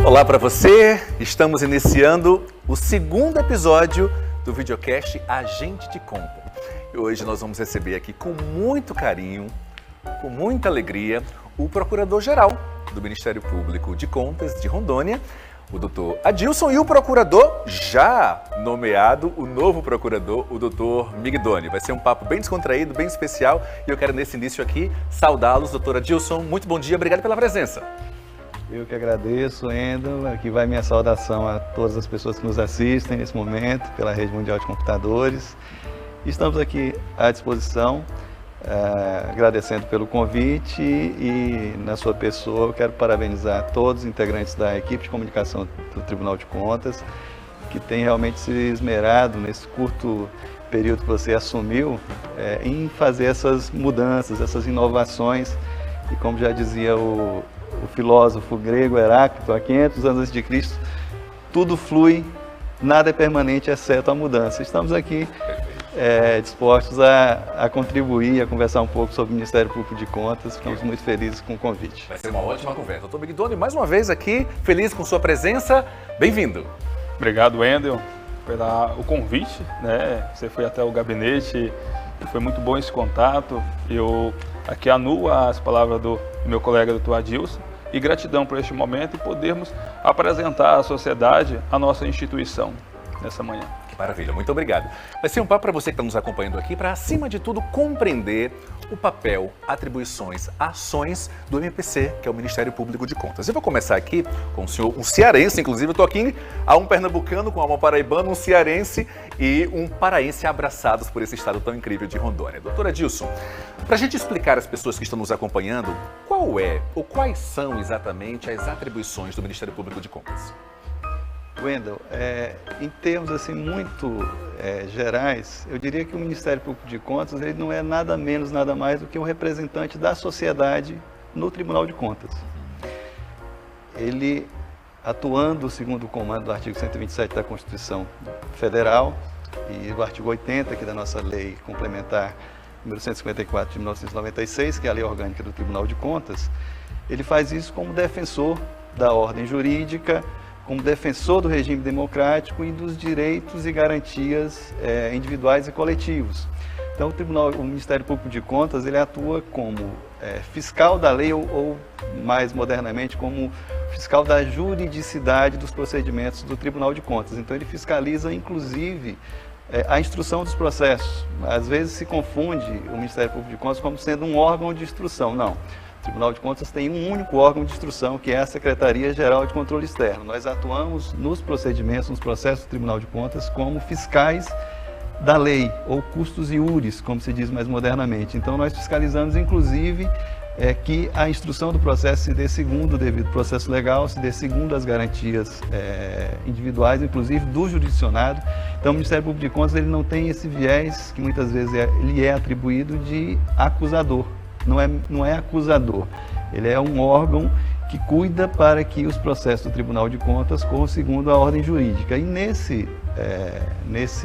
Olá para você, estamos iniciando o segundo episódio do videocast Agente de Conta. E hoje nós vamos receber aqui com muito carinho, com muita alegria, o Procurador-Geral do Ministério Público de Contas de Rondônia, o doutor Adilson, e o procurador já nomeado, o novo procurador, o doutor Migdoni. Vai ser um papo bem descontraído, bem especial, e eu quero nesse início aqui saudá-los, doutor Adilson. Muito bom dia, obrigado pela presença. Eu que agradeço, Wendel. Aqui vai minha saudação a todas as pessoas que nos assistem nesse momento pela Rede Mundial de Computadores. Estamos aqui à disposição, agradecendo pelo convite e, na sua pessoa, eu quero parabenizar todos os integrantes da equipe de comunicação do Tribunal de Contas, que tem realmente se esmerado nesse curto período que você assumiu em fazer essas mudanças, essas inovações. E como já dizia o filósofo grego Heráclito, há 500 anos a.C., tudo flui, nada é permanente, exceto a mudança. Estamos aqui dispostos a contribuir, a conversar um pouco sobre o Ministério Público de Contas. Ficamos muito felizes com o convite. Vai ser uma ótima conversa. Doutor Migdoni, mais uma vez aqui, feliz com sua presença. Bem-vindo. Obrigado, Wendel, pelo convite, Você foi até o gabinete e foi muito bom esse contato. Eu aqui anulo as palavras do meu colega doutor Adilson e gratidão por este momento e podermos apresentar à sociedade a nossa instituição nessa manhã. Maravilha, muito obrigado. Vai ser um papo para você que está nos acompanhando aqui, para, acima de tudo, compreender o papel, atribuições, ações do MPC, que é o Ministério Público de Contas. Eu vou começar aqui com o senhor, um cearense, inclusive, eu estou aqui a um pernambucano com alma paraibana, um cearense e um paraense abraçados por esse estado tão incrível de Rondônia. Doutor Adilson, para a gente explicar às pessoas que estão nos acompanhando, qual é ou quais são exatamente as atribuições do Ministério Público de Contas? Wendel, em termos assim, muito gerais, eu diria que o Ministério Público de Contas ele não é nada menos, nada mais do que um representante da sociedade no Tribunal de Contas. Ele, atuando segundo o comando do artigo 127 da Constituição Federal e do artigo 80 aqui da nossa lei complementar número 154 de 1996, que é a lei orgânica do Tribunal de Contas, ele faz isso como defensor da ordem jurídica, como defensor do regime democrático e dos direitos e garantias individuais e coletivos. Então, o Ministério Público de Contas ele atua como fiscal da lei ou, mais modernamente, como fiscal da juridicidade dos procedimentos do Tribunal de Contas. Então, ele fiscaliza, inclusive, a instrução dos processos. Às vezes se confunde o Ministério Público de Contas como sendo um órgão de instrução. Não. O Tribunal de Contas tem um único órgão de instrução, que é a Secretaria-Geral de Controle Externo. Nós atuamos nos procedimentos, nos processos do Tribunal de Contas, como fiscais da lei, ou custos iuris, como se diz mais modernamente. Então, nós fiscalizamos, inclusive, que a instrução do processo se dê segundo o devido processo legal, se dê segundo as garantias individuais, inclusive do jurisdicionado. Então, o Ministério Público de Contas ele não tem esse viés, que muitas vezes lhe é atribuído, de acusador. Não é acusador, ele é um órgão que cuida para que os processos do Tribunal de Contas corram segundo a ordem jurídica. E nesse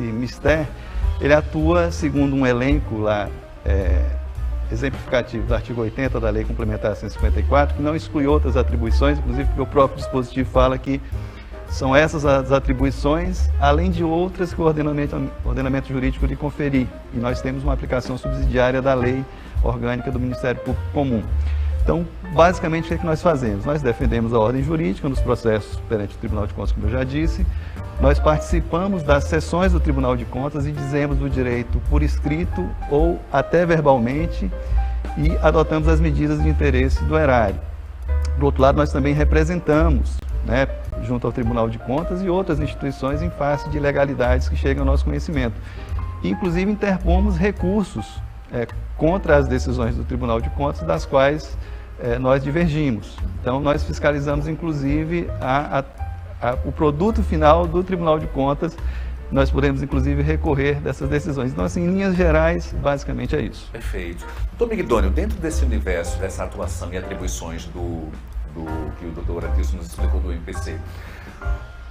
mistério, ele atua segundo um elenco lá, exemplificativo do artigo 80 da Lei Complementar 154, que não exclui outras atribuições, inclusive porque o próprio dispositivo fala que são essas as atribuições, além de outras que o ordenamento jurídico lhe conferir. E nós temos uma aplicação subsidiária da lei orgânica do Ministério Público Comum. Então, basicamente, o que nós fazemos? Nós defendemos a ordem jurídica nos processos perante o Tribunal de Contas, como eu já disse. Nós participamos das sessões do Tribunal de Contas e dizemos o direito por escrito ou até verbalmente e adotamos as medidas de interesse do erário. Do outro lado, nós também representamos, junto ao Tribunal de Contas e outras instituições em face de ilegalidades que chegam ao nosso conhecimento. Inclusive, interpomos recursos contra as decisões do Tribunal de Contas, das quais nós divergimos. Então, nós fiscalizamos, inclusive, o produto final do Tribunal de Contas. Nós podemos, inclusive, recorrer dessas decisões. Então, assim, em linhas gerais, basicamente é isso. Perfeito. Doutor Migdoni, dentro desse universo, dessa atuação e atribuições que o doutor Adilson nos explicou do MPC,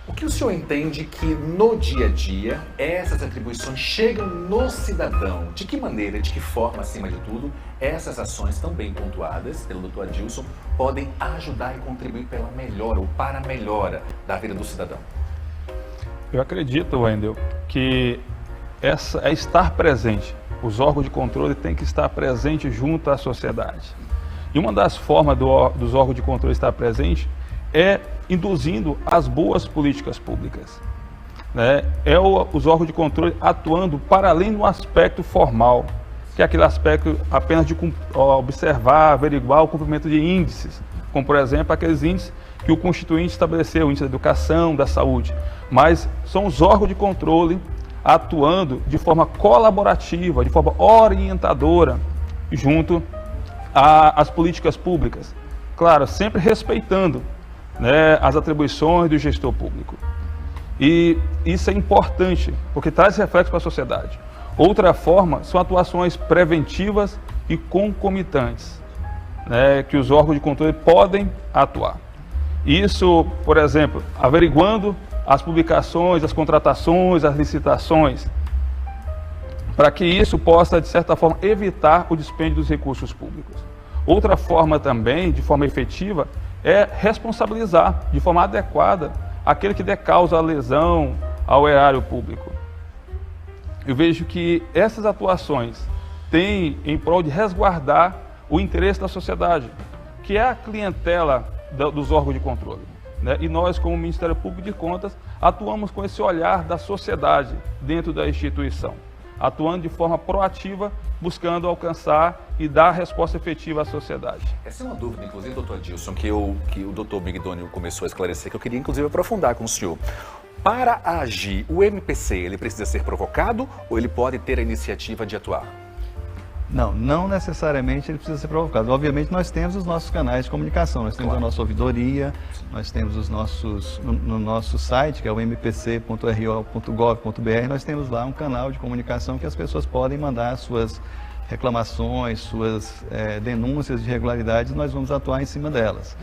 O que o senhor entende que no dia a dia essas atribuições chegam no cidadão? De que maneira, de que forma, acima de tudo, essas ações tão bem pontuadas pelo Dr. Adilson podem ajudar e contribuir pela melhora ou para a melhora da vida do cidadão? Eu acredito, Wendel, que essa é estar presente. Os órgãos de controle têm que estar presentes junto à sociedade. E uma das formas dos órgãos de controle estar presente é induzindo as boas políticas públicas. Né? Os órgãos de controle atuando para além do aspecto formal, que é aquele aspecto apenas de observar, averiguar o cumprimento de índices, como por exemplo aqueles índices que o Constituinte estabeleceu, o índice da educação, da saúde. Mas são os órgãos de controle atuando de forma colaborativa, de forma orientadora, junto às políticas públicas. Claro, sempre respeitando, né, as atribuições do gestor público. E isso é importante, porque traz reflexo para a sociedade. Outra forma são atuações preventivas e concomitantes, né, que os órgãos de controle podem atuar. Isso, por exemplo, averiguando as publicações, as contratações, as licitações, para que isso possa, de certa forma, evitar o dispêndio dos recursos públicos. Outra forma também, de forma efetiva, é responsabilizar de forma adequada aquele que dê causa à lesão ao erário público. Eu vejo que essas atuações têm em prol de resguardar o interesse da sociedade, que é a clientela dos órgãos de controle. Né? E nós, como Ministério Público de Contas, atuamos com esse olhar da sociedade dentro da instituição, atuando de forma proativa, buscando alcançar e dar resposta efetiva à sociedade. Essa é uma dúvida, inclusive, doutor Adilson, que o doutor Migdônio começou a esclarecer, que eu queria, inclusive, aprofundar com o senhor. Para agir, o MPC, ele precisa ser provocado ou ele pode ter a iniciativa de atuar? Não necessariamente ele precisa ser provocado. Obviamente nós temos os nossos canais de comunicação, nós temos a nossa ouvidoria, nós temos os nossos, no nosso site, que é o mpc.ro.gov.br, nós temos lá um canal de comunicação que as pessoas podem mandar suas reclamações, suas denúncias de irregularidades, e nós vamos atuar em cima delas.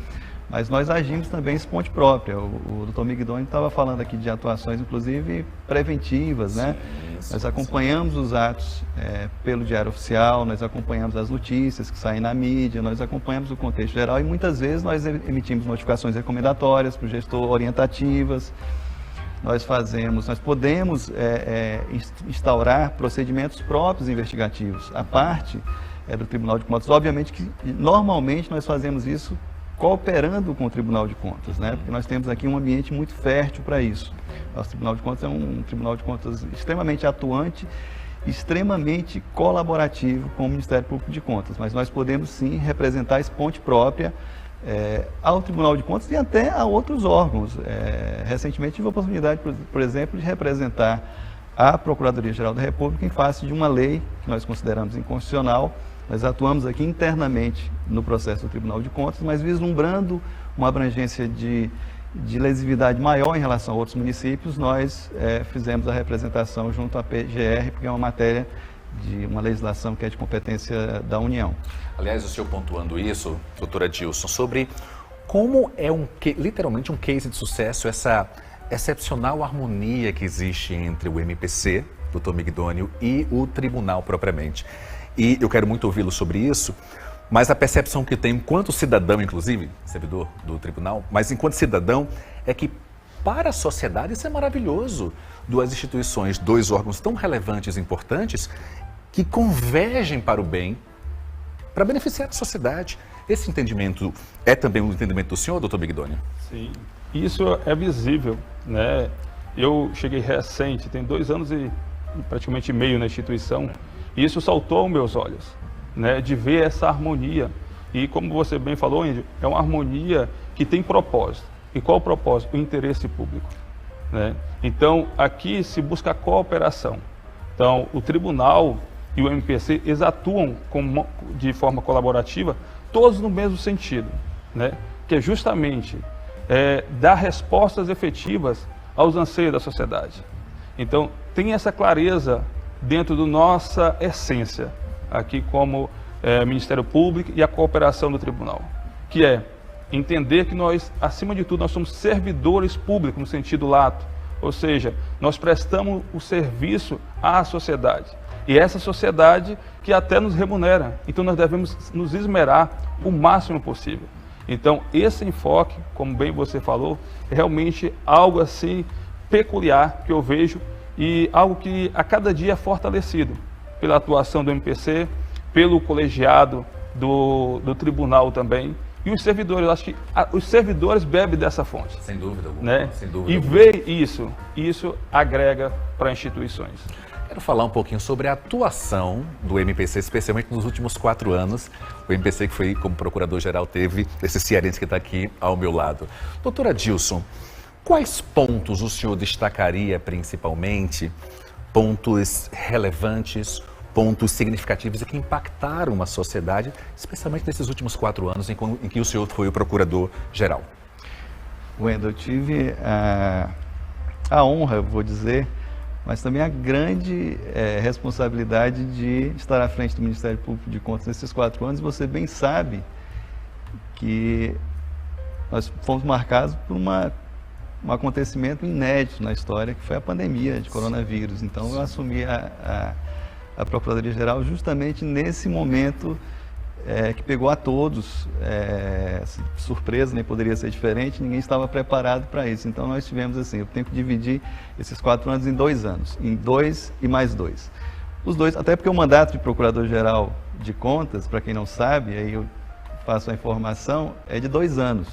Mas nós agimos também em ponte própria. O Dr. Migdônio estava falando aqui de atuações, inclusive, preventivas, né? Nós acompanhamos os atos pelo Diário Oficial, nós acompanhamos as notícias que saem na mídia, nós acompanhamos o contexto geral e muitas vezes nós emitimos notificações recomendatórias para o gestor, orientativas. Nós podemos instaurar procedimentos próprios investigativos, a parte do Tribunal de Contas. Obviamente que, normalmente, nós fazemos isso cooperando com o Tribunal de Contas, né? Porque nós temos aqui um ambiente muito fértil para isso. Nosso Tribunal de Contas é um Tribunal de Contas extremamente atuante, extremamente colaborativo com o Ministério Público de Contas, mas nós podemos sim representar essa ponte própria ao Tribunal de Contas e até a outros órgãos. Recentemente tive a oportunidade, por exemplo, de representar a Procuradoria-Geral da República em face de uma lei que nós consideramos inconstitucional. Nós atuamos aqui internamente no processo do Tribunal de Contas, mas vislumbrando uma abrangência de lesividade maior em relação a outros municípios, nós fizemos a representação junto à PGR, porque é uma matéria de uma legislação que é de competência da União. Aliás, o senhor pontuando isso, doutor Adilson, sobre como é literalmente um case de sucesso essa excepcional harmonia que existe entre o MPC, doutor Migdônio, e o tribunal propriamente. E eu quero muito ouvi-lo sobre isso, mas a percepção que tenho enquanto cidadão, inclusive, servidor do tribunal, mas enquanto cidadão, é que para a sociedade isso é maravilhoso. Duas instituições, dois órgãos tão relevantes e importantes que convergem para o bem, para beneficiar a sociedade. Esse entendimento é também um entendimento do senhor, doutor Migdônio? Sim, isso é visível, né? Eu cheguei recente, tem 2 anos e praticamente meio na instituição, e isso saltou aos meus olhos, né, de ver essa harmonia. E como você bem falou, Índio, é uma harmonia que tem propósito. E qual o propósito? O interesse público. Né? Então, aqui se busca a cooperação. Então, o tribunal e o MPC, eles atuam de forma colaborativa, todos no mesmo sentido, né? Que é justamente dar respostas efetivas aos anseios da sociedade. Então, tem essa clareza dentro da nossa essência, aqui como Ministério Público e a cooperação do Tribunal, que é entender que nós, acima de tudo, nós somos servidores públicos no sentido lato, ou seja, nós prestamos o serviço à sociedade. E essa sociedade que até nos remunera. Então nós devemos nos esmerar o máximo possível. Então esse enfoque, como bem você falou, é realmente algo assim peculiar que eu vejo e algo que a cada dia é fortalecido pela atuação do MPC, pelo colegiado do tribunal também. E os servidores, eu acho que os servidores bebem dessa fonte. Sem dúvida alguma. Né? Sem dúvida E alguma. ver isso agrega para instituições. Quero falar um pouquinho sobre a atuação do MPC, especialmente nos últimos 4 anos. O MPC que foi, como procurador-geral, teve esse cearense que está aqui ao meu lado. Doutora Adilson, quais pontos o senhor destacaria principalmente, pontos relevantes, pontos significativos e que impactaram uma sociedade, especialmente nesses últimos 4 anos em que o senhor foi o procurador-geral? Wendel, eu tive a honra, vou dizer, mas também a grande responsabilidade de estar à frente do Ministério Público de Contas nesses 4 anos. Você bem sabe que nós fomos marcados por um acontecimento inédito na história, que foi a pandemia de coronavírus. Então, eu assumi a Procuradoria-Geral justamente nesse momento que pegou a todos, surpresa, nem poderia ser diferente, ninguém estava preparado para isso. Então nós tivemos assim, eu tenho que dividir esses 4 anos em 2 anos, em 2 e mais 2. Os 2, até porque o mandato de Procurador-Geral de Contas, para quem não sabe, aí eu faço a informação, é de 2 anos,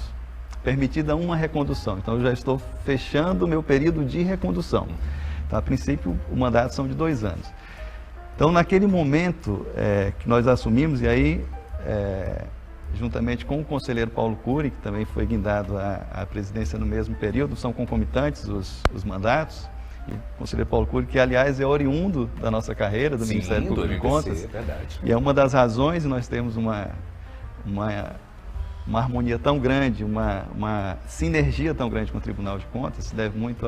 permitida uma recondução. Então eu já estou fechando o meu período de recondução. Então, a princípio, o mandato são de 2 anos. Então, naquele momento que nós assumimos, e aí, juntamente com o conselheiro Paulo Cury, que também foi guindado à presidência no mesmo período, são concomitantes os mandatos, e o conselheiro Paulo Cury, que aliás é oriundo da nossa carreira, do Ministério Público de Contas, é verdade. E é uma das razões, e nós temos uma harmonia tão grande, uma sinergia tão grande com o Tribunal de Contas, se deve muito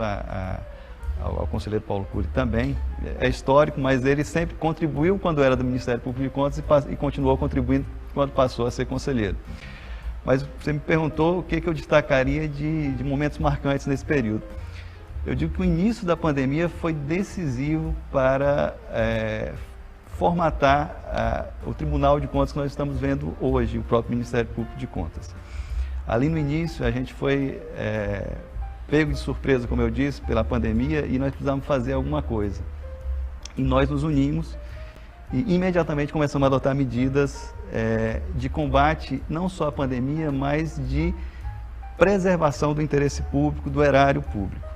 ao conselheiro Paulo Cury também. É histórico, mas ele sempre contribuiu quando era do Ministério Público de Contas e continuou contribuindo quando passou a ser conselheiro. Mas você me perguntou o que eu destacaria de momentos marcantes nesse período. Eu digo que o início da pandemia foi decisivo para formatar o Tribunal de Contas que nós estamos vendo hoje, o próprio Ministério Público de Contas. Ali no início, a gente foi pego de surpresa, como eu disse, pela pandemia, e nós precisávamos fazer alguma coisa. E nós nos unimos e imediatamente começamos a adotar medidas de combate, não só à pandemia, mas de preservação do interesse público, do erário público.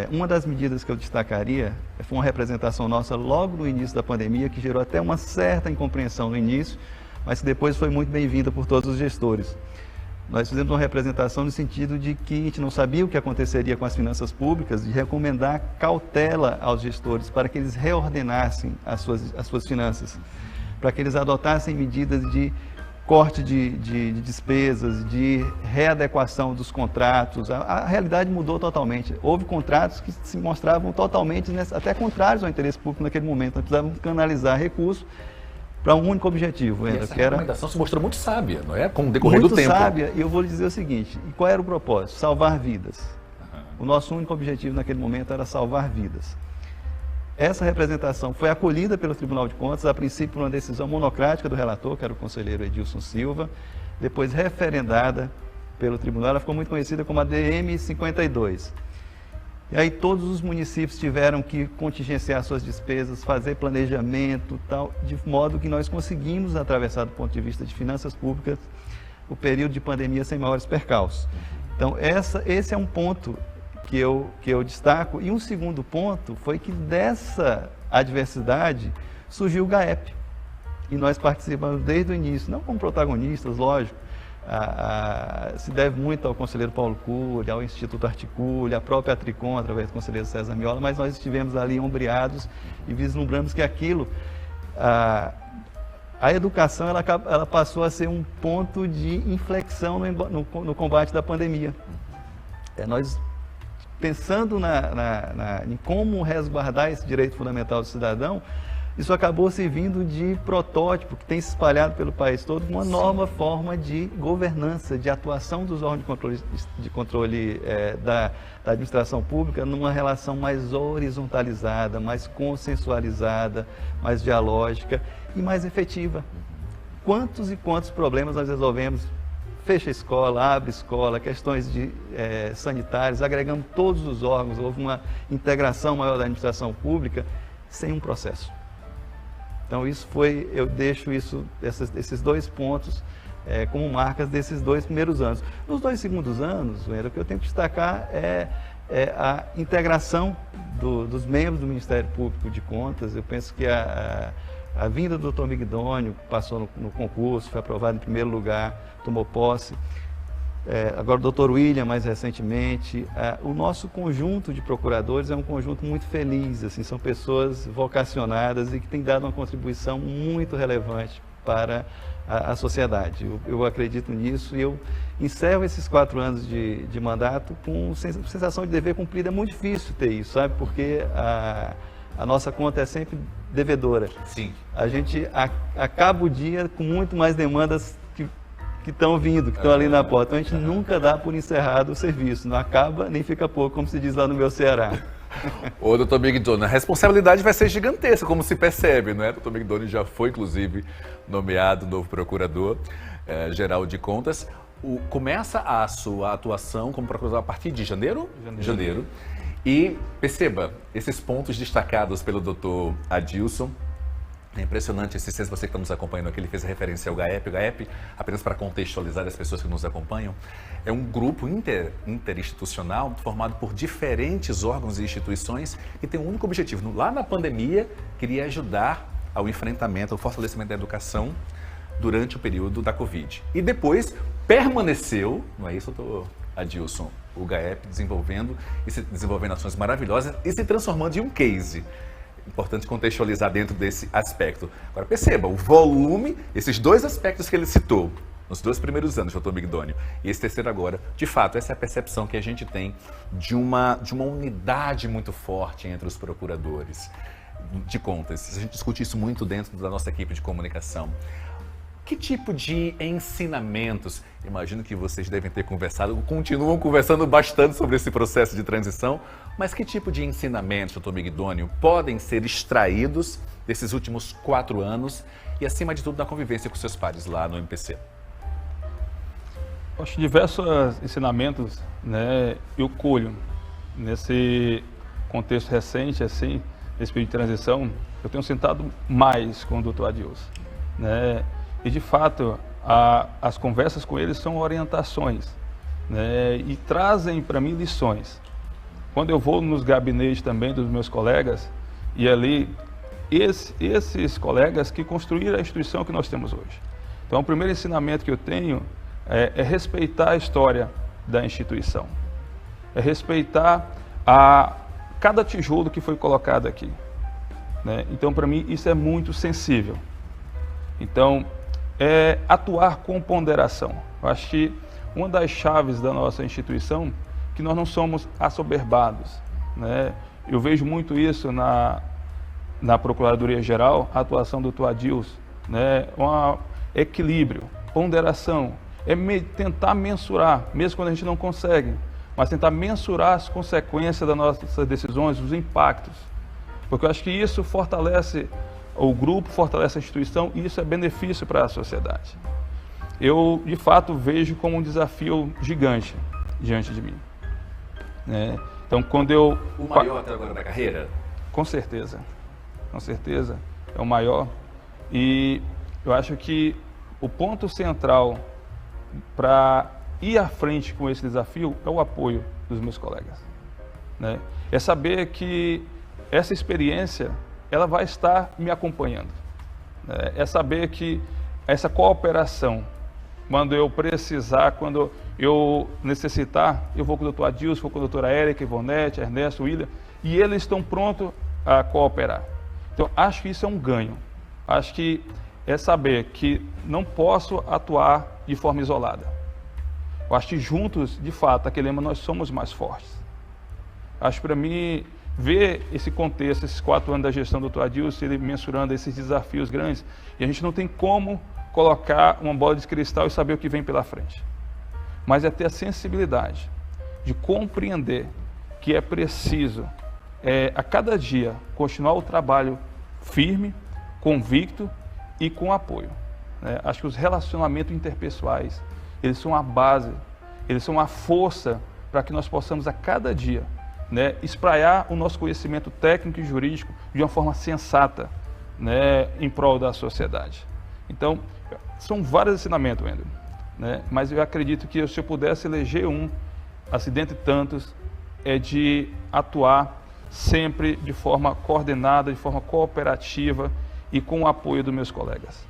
Uma das medidas que eu destacaria foi uma representação nossa logo no início da pandemia, que gerou até uma certa incompreensão no início, mas que depois foi muito bem-vinda por todos os gestores. Nós fizemos uma representação no sentido de que a gente não sabia o que aconteceria com as finanças públicas, de recomendar cautela aos gestores para que eles reordenassem as suas finanças, para que eles adotassem medidas de corte de despesas, de readequação dos contratos. A realidade mudou totalmente. Houve contratos que se mostravam totalmente, até contrários ao interesse público naquele momento. Nós precisávamos canalizar recursos para um único objetivo. E essa que era recomendação se mostrou muito sábia, não é? Com o decorrer do tempo. Muito sábia, e eu vou lhe dizer o seguinte, e qual era o propósito? Salvar vidas. O nosso único objetivo naquele momento era salvar vidas. Essa representação foi acolhida pelo Tribunal de Contas, a princípio por uma decisão monocrática do relator, que era o conselheiro Edilson Silva, depois referendada pelo Tribunal, ela ficou muito conhecida como a DM 52. E aí todos os municípios tiveram que contingenciar suas despesas, fazer planejamento, tal, de modo que nós conseguimos atravessar do ponto de vista de finanças públicas o período de pandemia sem maiores percalços. Então esse é um ponto que eu destaco. E um segundo ponto foi que dessa adversidade surgiu o GAEP. E nós participamos desde o início, não como protagonistas, lógico, se deve muito ao conselheiro Paulo Cury, ao Instituto Articule, à própria Tricom, através do conselheiro César Miola, mas nós estivemos ali ombreados e vislumbramos que aquilo, a educação, ela passou a ser um ponto de inflexão no combate da pandemia. Nós, pensando em como resguardar esse direito fundamental do cidadão, isso acabou servindo de protótipo que tem se espalhado pelo país todo, uma nova forma de governança, de atuação dos órgãos de controle da administração pública numa relação mais horizontalizada, mais consensualizada, mais dialógica e mais efetiva. Quantos e quantos problemas nós resolvemos? Fecha a escola, abre escola, questões sanitárias, agregamos todos os órgãos, houve uma integração maior da administração pública sem um processo. Então eu deixo esses 2 pontos como marcas desses 2 primeiros anos. Nos 2 segundos anos, o que eu tenho que destacar é a integração dos membros do Ministério Público de Contas. Eu penso que a vinda do Dr. Migdônio, passou no concurso, foi aprovado em primeiro lugar, tomou posse. Agora o Dr. William, mais recentemente. O nosso conjunto de procuradores é um conjunto muito feliz, assim, são pessoas vocacionadas e que têm dado uma contribuição muito relevante para a sociedade. Eu acredito nisso e eu encerro esses 4 anos de mandato com sensação de dever cumprido. É muito difícil ter isso, sabe? Porque a nossa conta é sempre devedora. Sim. A gente acaba o dia com muito mais demandas que estão vindo, que estão ali na porta. Então a gente nunca dá por encerrado o serviço, não acaba nem fica pouco, como se diz lá no meu Ceará. Ô, doutor Migdônio, a responsabilidade vai ser gigantesca, como se percebe, não é? O doutor Migdônio já foi, inclusive, nomeado novo procurador-geral de contas. Começa a sua atuação como procurador a partir de janeiro? Janeiro. E perceba, esses pontos destacados pelo doutor Adilson. É impressionante, esses dias você que está nos acompanhando aqui, ele fez referência ao GAEP. O GAEP, apenas para contextualizar as pessoas que nos acompanham, é um grupo interinstitucional formado por diferentes órgãos e instituições que tem um único objetivo. Lá na pandemia, queria ajudar ao enfrentamento, ao fortalecimento da educação durante o período da Covid. E depois permaneceu, não é isso, doutor Adilson, o GAEP desenvolvendo ações maravilhosas e se transformando em um case. Importante contextualizar dentro desse aspecto. Agora perceba, o volume, esses 2 aspectos que ele citou, nos 2 primeiros anos, doutor Migdônio, e esse terceiro agora, de fato, essa é a percepção que a gente tem de uma unidade muito forte entre os procuradores de contas. A gente discute isso muito dentro da nossa equipe de comunicação. Que tipo de ensinamentos, imagino que vocês devem ter conversado, continuam conversando bastante sobre esse processo de transição, mas que tipo de ensinamentos, doutor Migdônio, podem ser extraídos desses últimos 4 anos e, acima de tudo, da convivência com seus pares lá no MPC? Acho que diversos ensinamentos, né, eu colho nesse contexto recente, assim, nesse período de transição. Eu tenho sentado mais com o doutor Adilson, né? E, de fato, as conversas com eles são orientações, né, e trazem para mim lições. Quando eu vou nos gabinetes também dos meus colegas, e ali, esses colegas que construíram a instituição que nós temos hoje. Então, o primeiro ensinamento que eu tenho é respeitar a história da instituição. É respeitar cada tijolo que foi colocado aqui, né? Então, para mim, isso é muito sensível. Então, atuar com ponderação. Eu acho que uma das chaves da nossa instituição é que nós não somos assoberbados, né? Eu vejo muito isso na Procuradoria-Geral, a atuação do doutor Adilson, né? Equilíbrio, ponderação, tentar mensurar, mesmo quando a gente não consegue, mas tentar mensurar as consequências das nossas decisões, os impactos, porque eu acho que isso fortalece o grupo, fortalece a instituição e isso é benefício para a sociedade. Eu, de fato, vejo como um desafio gigante diante de mim, né? Então, quando eu... O maior até agora da carreira? Com certeza, é o maior. E eu acho que o ponto central para ir à frente com esse desafio é o apoio dos meus colegas, né? É saber que essa experiência ela vai estar me acompanhando, né? É saber que essa cooperação, quando eu precisar, quando eu necessitar, eu vou com o doutor Adilson, vou com a doutora Érica, Ivonete, Ernesto, William, e eles estão prontos a cooperar. Então, acho que isso é um ganho. Acho que é saber que não posso atuar de forma isolada. Eu acho que juntos, de fato, aquele lema, nós somos mais fortes. Acho que para mim, ver esse contexto, esses 4 anos da gestão do Dr. Adilson, ele mensurando esses desafios grandes, e a gente não tem como colocar uma bola de cristal e saber o que vem pela frente. Mas é ter a sensibilidade de compreender que é preciso, a cada dia, continuar o trabalho firme, convicto e com apoio. Acho que os relacionamentos interpessoais, eles são a base, eles são a força para que nós possamos a cada dia espraiar o nosso conhecimento técnico e jurídico de uma forma sensata, em prol da sociedade. Então, são vários ensinamentos, Wendel, mas eu acredito que se eu pudesse eleger um, assim, dentre tantos, é de atuar sempre de forma coordenada, de forma cooperativa e com o apoio dos meus colegas.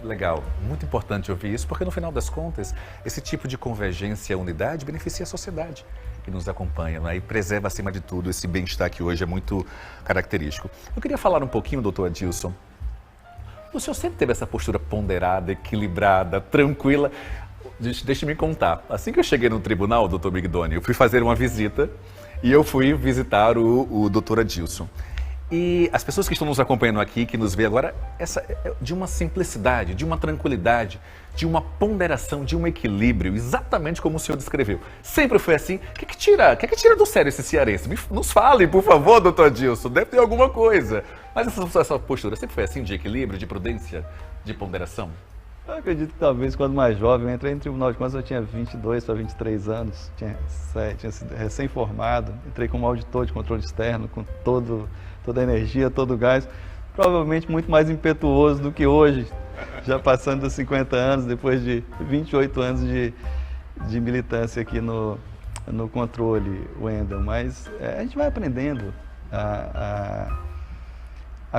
Legal. Muito importante ouvir isso, porque no final das contas, esse tipo de convergência e unidade beneficia a sociedade que nos acompanha, e preserva, acima de tudo, esse bem-estar que hoje é muito característico. Eu queria falar um pouquinho, doutor Adilson. O senhor sempre teve essa postura ponderada, equilibrada, tranquila. Deixe-me contar. Assim que eu cheguei no tribunal, doutor Migdoni, eu fui fazer uma visita e eu fui visitar o doutor Adilson. E as pessoas que estão nos acompanhando aqui, que nos vê agora, de uma simplicidade, de uma tranquilidade, de uma ponderação, de um equilíbrio, exatamente como o senhor descreveu. Sempre foi assim. O que tira do sério esse cearense? Nos fale, por favor, doutor Adilson, deve ter alguma coisa. Mas essa postura sempre foi assim, de equilíbrio, de prudência, de ponderação? Eu acredito que talvez quando mais jovem, eu entrei no Tribunal de Contas, eu tinha 22 para 23 anos, tinha sido recém-formado, entrei como auditor de controle externo, com toda a energia, todo o gás, provavelmente muito mais impetuoso do que hoje, já passando dos 50 anos, depois de 28 anos de militância aqui no controle, Wendel. Mas a gente vai aprendendo a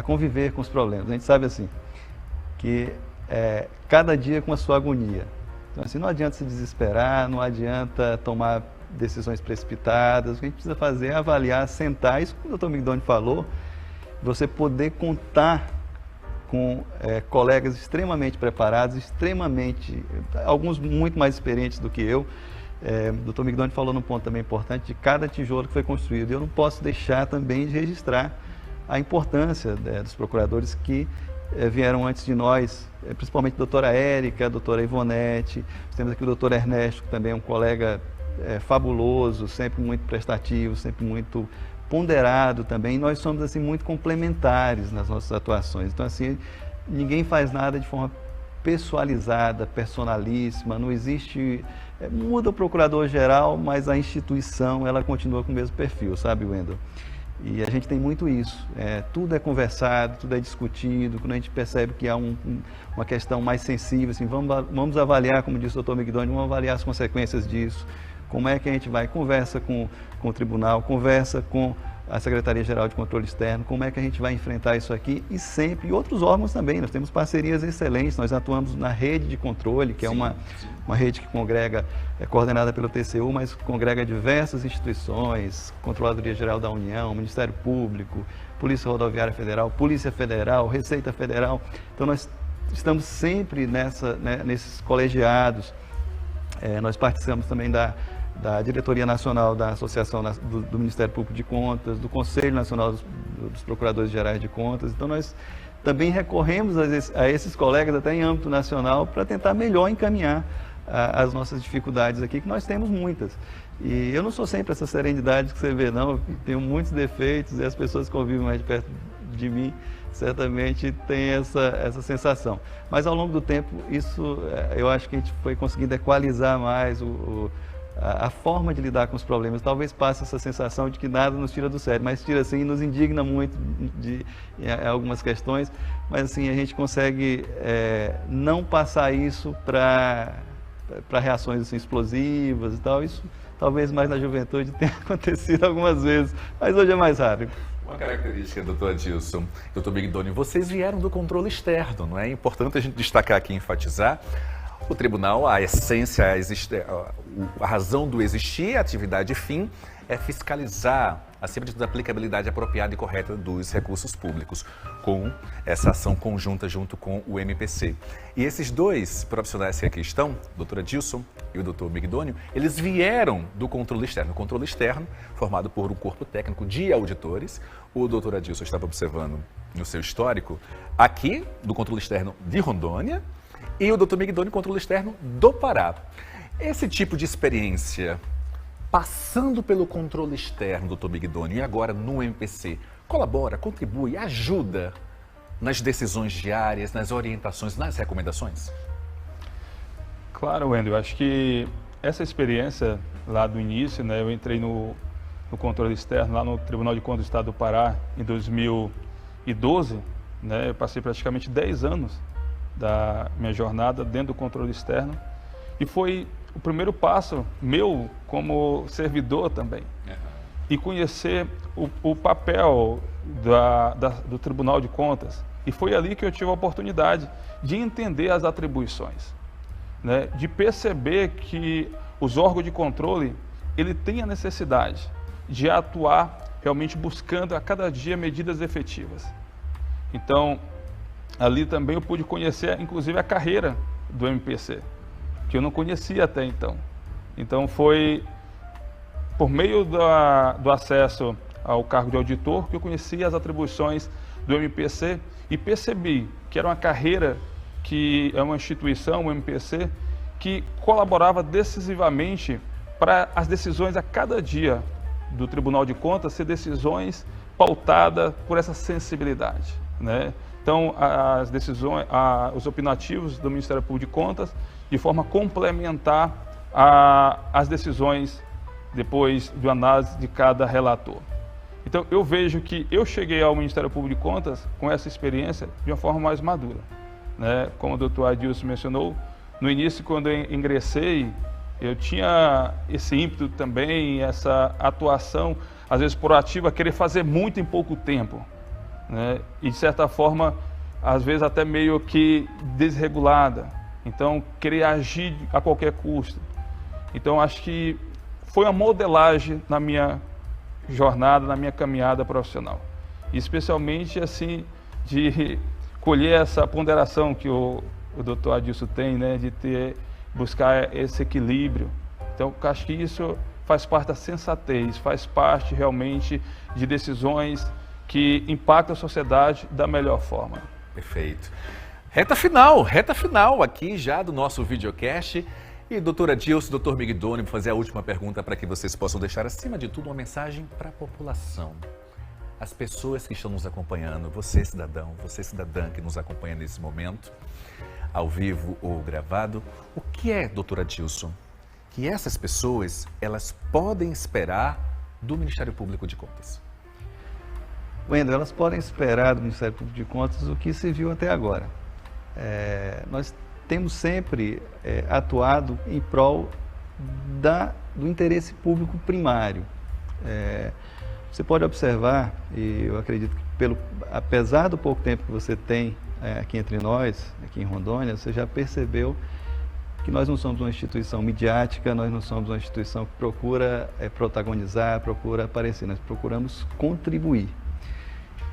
conviver com os problemas. A gente sabe assim, que cada dia com a sua agonia. Então assim, não adianta se desesperar, não adianta tomar decisões precipitadas. O que a gente precisa fazer é avaliar, sentar, isso que o Dr. Migdoni falou, você poder contar com colegas extremamente preparados, alguns muito mais experientes do que eu. O Dr. Migdoni falou num ponto também importante de cada tijolo que foi construído. Eu não posso deixar também de registrar a importância dos procuradores que vieram antes de nós, principalmente a doutora Érica, a doutora Ivonete. Temos aqui o doutor Ernesto, que também é um colega fabuloso, sempre muito prestativo, sempre muito ponderado também. Nós somos assim muito complementares nas nossas atuações. Então assim, ninguém faz nada de forma pessoalizada, personalíssima. Não existe, muda o procurador-geral, mas a instituição ela continua com o mesmo perfil, sabe, Wendel? E a gente tem muito isso. Tudo é conversado, tudo é discutido. Quando a gente percebe que há uma questão mais sensível, assim, vamos avaliar, como disse o doutor Migdoni, vamos avaliar as consequências disso. Como é que a gente vai? Conversa com o tribunal, conversa com a Secretaria-Geral de Controle Externo, como é que a gente vai enfrentar isso aqui e sempre, e outros órgãos também. Nós temos parcerias excelentes, nós atuamos na rede de controle, que é uma rede que congrega, é coordenada pelo TCU, mas congrega diversas instituições, Controladoria Geral da União, Ministério Público, Polícia Rodoviária Federal, Polícia Federal, Receita Federal. Então nós estamos sempre nesses colegiados. Nós participamos também da Diretoria Nacional da Associação do Ministério Público de Contas, do Conselho Nacional dos Procuradores Gerais de Contas. Então nós também recorremos a esses colegas até em âmbito nacional para tentar melhor encaminhar as nossas dificuldades aqui, que nós temos muitas. E eu não sou sempre essa serenidade que você vê, não. Eu tenho muitos defeitos e as pessoas que convivem mais de perto de mim certamente têm essa sensação. Mas ao longo do tempo, isso eu acho que a gente foi conseguindo equalizar mais a forma de lidar com os problemas. Talvez passe essa sensação de que nada nos tira do sério, mas tira assim, nos indigna muito em algumas questões, mas assim, a gente consegue não passar isso para reações assim, explosivas e tal. Isso talvez mais na juventude tenha acontecido algumas vezes, mas hoje é mais raro. Uma característica, doutor Adilson, doutor Migdoni, vocês vieram do controle externo, não é? É importante a gente destacar aqui e enfatizar. O tribunal, a essência, a razão do existir, a atividade fim, é fiscalizar acima de tudo, a aplicabilidade apropriada e correta dos recursos públicos, com essa ação conjunta junto com o MPC. E esses dois profissionais que aqui estão, o doutor Adilson e o doutor Migdônio, eles vieram do controle externo. O controle externo, formado por um corpo técnico de auditores. O doutor Adilson estava observando no seu histórico aqui, do controle externo de Rondônia, e o doutor Migdônio, controle externo do Pará. Esse tipo de experiência, passando pelo controle externo, doutor Migdônio, e agora no MPC, colabora, contribui, ajuda nas decisões diárias, nas orientações, nas recomendações? Claro, Wendel, acho que essa experiência lá do início, né, eu entrei no controle externo, lá no Tribunal de Contas do Estado do Pará, em 2012, né, eu passei praticamente 10 anos da minha jornada dentro do controle externo, e foi o primeiro passo meu como servidor também, e conhecer o papel do Tribunal de Contas. E foi ali que eu tive a oportunidade de entender as atribuições, né? De perceber que os órgãos de controle, ele tem a necessidade de atuar realmente buscando a cada dia medidas efetivas. Então, ali também eu pude conhecer, inclusive, a carreira do MPC, que eu não conhecia até então. Então, foi por meio do acesso ao cargo de auditor que eu conheci as atribuições do MPC e percebi que era uma carreira, que é uma instituição, o MPC, que colaborava decisivamente para as decisões a cada dia do Tribunal de Contas ser decisões pautadas por essa sensibilidade, né? Então, as decisões, os opinativos do Ministério Público de Contas, de forma complementar às decisões depois de análise de cada relator. Então, eu vejo que eu cheguei ao Ministério Público de Contas com essa experiência de uma forma mais madura, né? Como o doutor Adilson mencionou, no início, quando eu ingressei, eu tinha esse ímpeto também, essa atuação, às vezes proativa, querer fazer muito em pouco tempo, né? E, de certa forma, às vezes até meio que desregulada. Então, querer agir a qualquer custo. Então, acho que foi uma modelagem na minha jornada, na minha caminhada profissional. E especialmente, assim, de colher essa ponderação que o doutor Adilson tem, né? De buscar esse equilíbrio. Então, acho que isso faz parte da sensatez, faz parte realmente de decisões que impactam a sociedade da melhor forma. Perfeito. Reta final aqui já do nosso videocast. E doutora Adilson, doutor Migdônio, vou fazer a última pergunta para que vocês possam deixar, acima de tudo, uma mensagem para a população. As pessoas que estão nos acompanhando, você cidadão, você cidadã que nos acompanha nesse momento, ao vivo ou gravado, o que é, doutora Adilson, que essas pessoas, elas podem esperar do Ministério Público de Contas? Wendel, elas podem esperar do Ministério Público de Contas o que se viu até agora. Nós temos sempre atuado em prol do interesse público primário. Você pode observar, e eu acredito que apesar do pouco tempo que você tem aqui entre nós, aqui em Rondônia, você já percebeu que nós não somos uma instituição midiática, nós não somos uma instituição que procura protagonizar, procura aparecer, nós procuramos contribuir.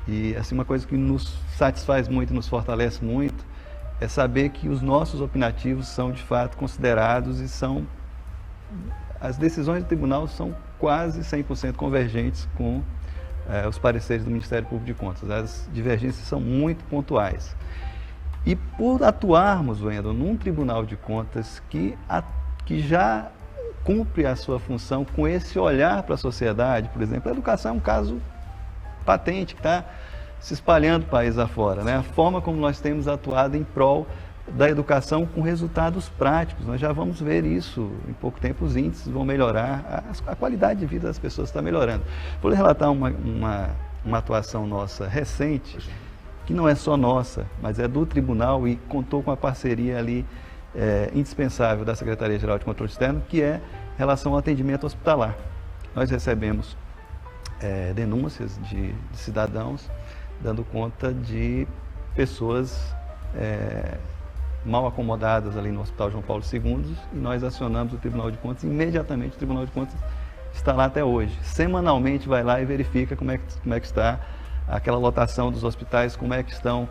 E assim, uma coisa que nos satisfaz muito, nos fortalece muito, é saber que os nossos opinativos são de fato considerados e as decisões do tribunal são quase 100% convergentes com os pareceres do Ministério Público de Contas. As divergências são muito pontuais. E por atuarmos, Wendel, num Tribunal de Contas que já cumpre a sua função com esse olhar para a sociedade, por exemplo, a educação é um caso patente que está se espalhando país afora, né? A forma como nós temos atuado em prol da educação com resultados práticos, nós já vamos ver isso em pouco tempo, os índices vão melhorar, a qualidade de vida das pessoas está melhorando. Vou relatar uma atuação nossa recente, que não é só nossa, mas é do tribunal e contou com a parceria ali indispensável da Secretaria-Geral de Controle Externo, que é em relação ao atendimento hospitalar. Nós recebemos denúncias de cidadãos dando conta de pessoas mal acomodadas ali no Hospital João Paulo II, e nós acionamos o Tribunal de Contas, imediatamente o Tribunal de Contas está lá até hoje. Semanalmente vai lá e verifica como é que está aquela lotação dos hospitais, como é que estão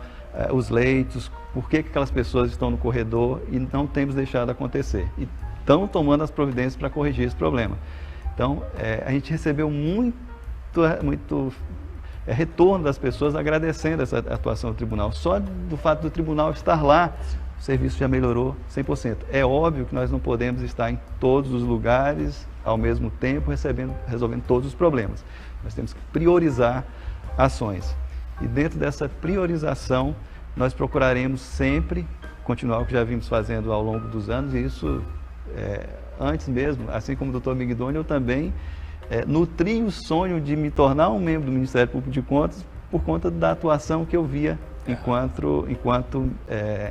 os leitos, por que aquelas pessoas estão no corredor, e não temos deixado acontecer. E estão tomando as providências para corrigir esse problema. Então, a gente recebeu muito retorno das pessoas agradecendo essa atuação do tribunal. Só do fato do tribunal estar lá, o serviço já melhorou 100%. É óbvio que nós não podemos estar em todos os lugares ao mesmo tempo, resolvendo todos os problemas. Nós temos que priorizar ações. E dentro dessa priorização, nós procuraremos sempre continuar o que já vimos fazendo ao longo dos anos, e isso, antes mesmo, assim como o Dr. Migdoni, eu também nutri o sonho de me tornar um membro do Ministério Público de Contas por conta da atuação que eu via enquanto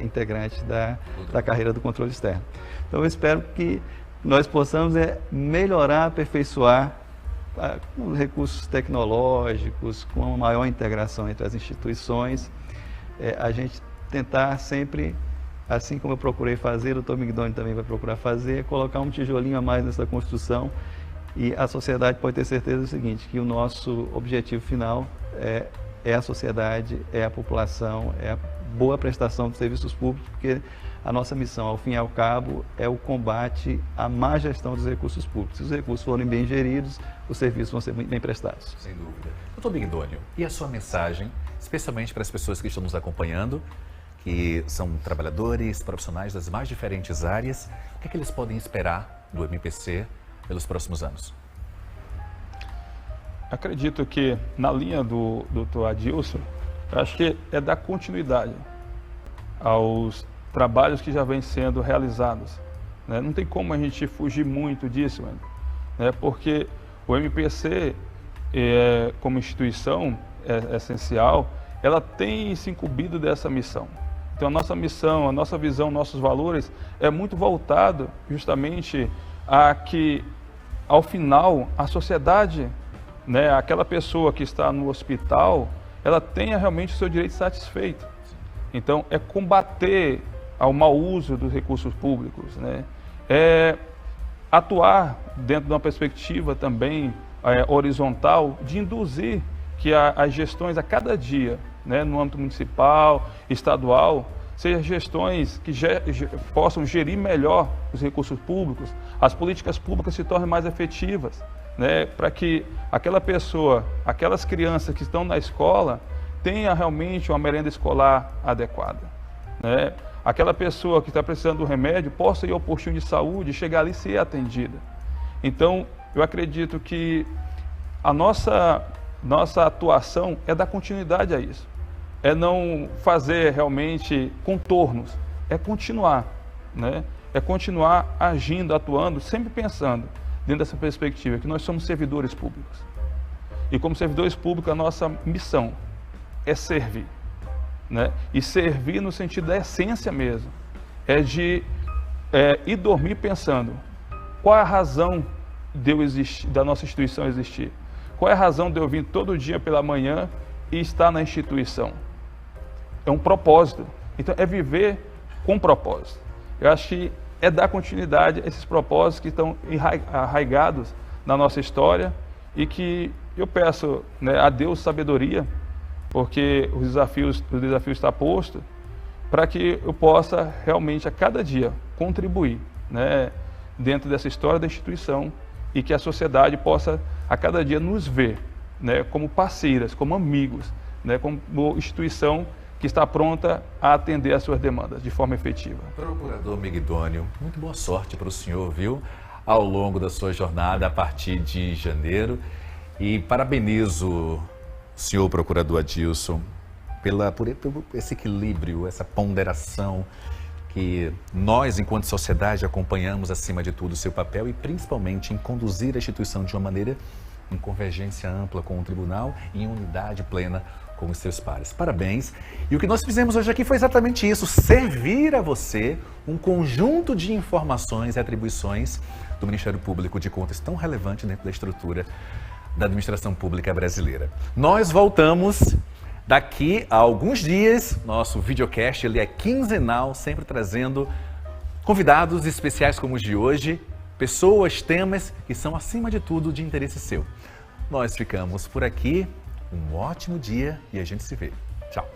integrante da carreira do controle externo. Então, eu espero que nós possamos melhorar, aperfeiçoar com recursos tecnológicos, com uma maior integração entre as instituições, a gente tentar sempre, assim como eu procurei fazer, o Dr. Migdoni também vai procurar fazer, colocar um tijolinho a mais nessa construção, e a sociedade pode ter certeza do seguinte, que o nosso objetivo final é a sociedade, é a população, é a boa prestação dos serviços públicos, porque a nossa missão, ao fim e ao cabo, é o combate à má gestão dos recursos públicos. Se os recursos forem bem geridos, os serviços vão ser muito bem prestados. Sem dúvida. Dr. Migdoni, e a sua mensagem, especialmente para as pessoas que estão nos acompanhando, que são trabalhadores, profissionais das mais diferentes áreas, o que é que eles podem esperar do MPC pelos próximos anos? Acredito que, na linha do Dr. Adilson, acho que é dar continuidade aos trabalhos que já vêm sendo realizados, né? Não tem como a gente fugir muito disso, né? Porque o MPC, como instituição essencial, ela tem se incumbido dessa missão. Então, a nossa missão, a nossa visão, nossos valores é muito voltado justamente a que, ao final, a sociedade, né, aquela pessoa que está no hospital, ela tenha realmente o seu direito satisfeito. Então, é combater ao mau uso dos recursos públicos, né? É atuar dentro de uma perspectiva também horizontal, de induzir que as gestões a cada dia, né, no âmbito municipal, estadual, sejam gestões que possam gerir melhor os recursos públicos, as políticas públicas se tornem mais efetivas, né, para que aquela pessoa, aquelas crianças que estão na escola, tenha realmente uma merenda escolar adequada, né? Aquela pessoa que está precisando do remédio possa ir ao postinho de saúde, chegar ali e ser atendida. Então, eu acredito que a nossa atuação é dar continuidade a isso. É não fazer realmente contornos, é continuar, né? É continuar agindo, atuando, sempre pensando dentro dessa perspectiva que nós somos servidores públicos. E como servidores públicos, a nossa missão é servir, né? E servir no sentido da essência mesmo, é de ir dormir pensando qual é a razão de eu existir, da nossa instituição existir, qual é a razão de eu vir todo dia pela manhã e estar na instituição. É um propósito, então é viver com propósito. Eu acho que é dar continuidade a esses propósitos que estão arraigados na nossa história, e que eu peço, né, a Deus sabedoria, porque o desafio está posto, para que eu possa realmente a cada dia contribuir, né, dentro dessa história da instituição, e que a sociedade possa a cada dia nos ver, né, como parceiras, como amigos, né, como instituição que está pronta a atender às suas demandas de forma efetiva. Procurador Migdoni, muito boa sorte para o senhor, viu? Ao longo da sua jornada a partir de janeiro, e parabenizo o senhor Procurador Adilson por esse equilíbrio, essa ponderação que nós, enquanto sociedade, acompanhamos acima de tudo o seu papel, e principalmente em conduzir a instituição de uma maneira em convergência ampla com o tribunal e em unidade plena com os seus pares. Parabéns! E o que nós fizemos hoje aqui foi exatamente isso, servir a você um conjunto de informações e atribuições do Ministério Público de Contas tão relevante dentro da estrutura da administração pública brasileira. Nós voltamos daqui a alguns dias. Nosso videocast ele é quinzenal, sempre trazendo convidados especiais como os de hoje, pessoas, temas que são, acima de tudo, de interesse seu. Nós ficamos por aqui. Um ótimo dia e a gente se vê. Tchau!